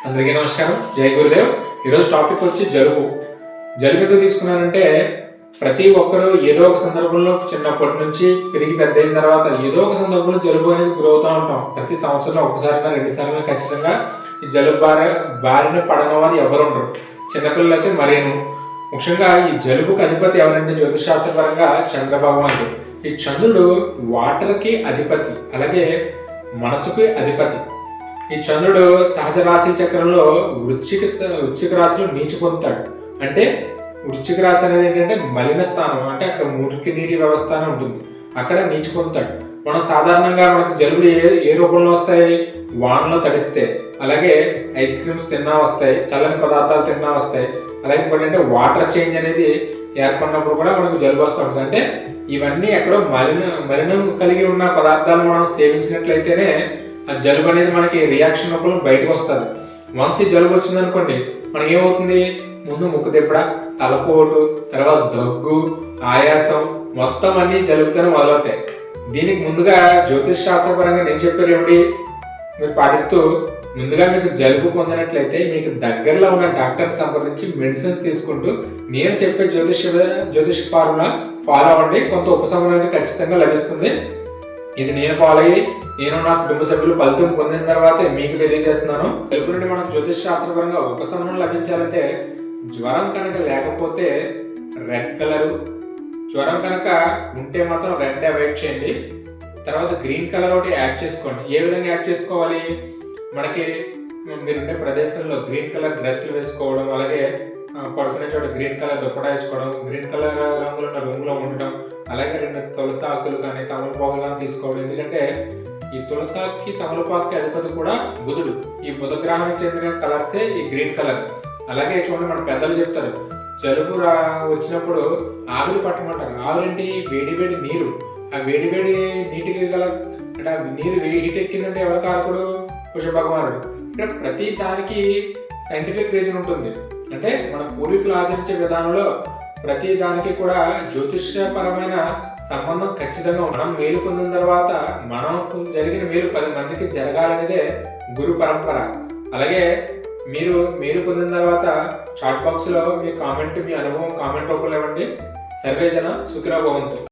అందరికీ నమస్కారం. జై గురుదేవ్. ఈరోజు టాపిక్ వచ్చి జలుబు. జలుబు ఎందుకు తీసుకున్నానంటే ప్రతి ఒక్కరూ ఏదో ఒక సందర్భంలో చిన్నప్పటి నుంచి పెరిగి పెద్ద అయిన తర్వాత ఏదో ఒక సందర్భంలో జలుబు అనేది గురవుతూ ఉంటాం. ప్రతి సంవత్సరంలో ఒకసారైనా 2 సార్లు ఖచ్చితంగా ఈ జలుబు బారిన పడని వారు ఎవరు ఉండరు. చిన్నపిల్లలు అయితే మరేను. ముఖ్యంగా ఈ జలుబుకి అధిపతి ఎవరంటే జ్యోతిషశాస్త్రపరంగా చంద్ర భగవానుడు. ఈ చంద్రుడు వాటర్కి అధిపతి, అలాగే మనసుకి అధిపతి. ఈ చంద్రుడు సహజ రాశి చక్రంలో వృశ్చిక రాశిలో నీచు పొందుతాడు. అంటే వృశ్చిక రాశి అనేది ఏంటంటే మలిన స్థానం, అంటే అక్కడ మురికి నీటి వ్యవస్థ అని ఉంటుంది, అక్కడ నీచు పొందుతాడు. మనం సాధారణంగా మనకు జలుబులు ఏ రూపంలో వస్తాయి? వానలో తడిస్తే, అలాగే ఐస్ క్రీమ్స్ తిన్నా వస్తాయి, చల్లని పదార్థాలు తిన్నా వస్తాయి, అలాగే ఏంటంటే వాటర్ చేంజ్ అనేది ఏర్పడినప్పుడు కూడా మనకు జలుబు వస్తూ ఉంటుంది. అంటే ఇవన్నీ ఎక్కడో మలినం కలిగి ఉన్న పదార్థాలు మనం సేవించినట్లయితేనే ఆ జలుబు అనేది మనకి రియాక్షన్ రూపంలో బయటకు వస్తుంది. వన్స్ ఈ జలుబు వచ్చిందనుకోండి, మనకి ఏమవుతుంది? ముందు ముక్కు తిప్పడ, తలపోటు, తర్వాత దగ్గు, ఆయాసం, మొత్తం అన్ని జలుబుతోనే మొదలవుతాయి. దీనికి ముందుగా జ్యోతిష్ శాస్త్రపరంగా నేను చెప్పే రెమెడీ మీరు పాటిస్తూ ముందుగా మీకు జలుబు పొందినట్లయితే మీకు దగ్గరలో ఉన్న డాక్టర్ని సంప్రదించి మెడిసిన్స్ తీసుకుంటూ నేను చెప్పే జ్యోతిష్ ఫార్ములా ఫాలో అవ్వండి. కొంత ఉపశమనం ఖచ్చితంగా లభిస్తుంది. ఇది నేను ఫాలో అయ్యి నేను నా కుటుంబ సభ్యులు ఫలితం పొందిన తర్వాతే మీకు తెలియజేస్తున్నాను. జలుబు నుండి మనం జ్యోతిష్ శాస్త్రపరంగా ఉపశమనం లభించాలంటే జ్వరం కనుక లేకపోతే రెడ్ కలరు, జ్వరం కనుక ఉంటే మాత్రం రెడ్ అవాయిడ్ చేయండి. తర్వాత గ్రీన్ కలర్ ఒకటి యాడ్ చేసుకోండి. ఏ విధంగా యాడ్ చేసుకోవాలి? మనకి మీరుండే ప్రదేశంలో గ్రీన్ కలర్ డ్రెస్సులు వేసుకోవడం, అలాగే పడుకునే చోట గ్రీన్ కలర్ దుప్పటా వేసుకోవడం, గ్రీన్ కలర్ రంగులు ఉన్న రూమ్లో ఉండడం, అలాగే 2 తులసి ఆకులు కానీ తమలపాకులు కానీ తీసుకోవడం. ఎందుకంటే ఈ తులసాకి తమలపాకుకి అధిపతి కూడా బుధుడు. ఈ బుధ గ్రహానికి చెందిన కలర్సే ఈ గ్రీన్ కలర్. అలాగే చూడండి, మన పెద్దలు చెప్తారు జలుబు వచ్చినప్పుడు ఆవిరి పట్టమంటారు. ఆవిరేంటి? వేడి వేడి నీరు. ఆ వేడి వేడి నీటికి గల అంటే నీరు హీట్ ఎక్కిందంటే ఎవరి కారకుడు? కుష భగవానుడు. ఇక్కడ ప్రతి దానికి సైంటిఫిక్ రీజన్ ఉంటుంది. అంటే మన పూర్వీకులు ఆచరించే విధానంలో ప్రతి దానికి కూడా జ్యోతిష్యపరమైన సంబంధం ఖచ్చితంగా. మనం మేలు పొందిన తర్వాత మనకు జరిగిన మేలు 10 మందికి జరగాలనేదే గురు పరంపర. అలాగే మీరు మేలు పొందిన తర్వాత చాట్ బాక్స్లో మీ అనుభవం కామెంట్ రూపంలో ఇవ్వండి. సర్వేజన సుఖినో భవంతు.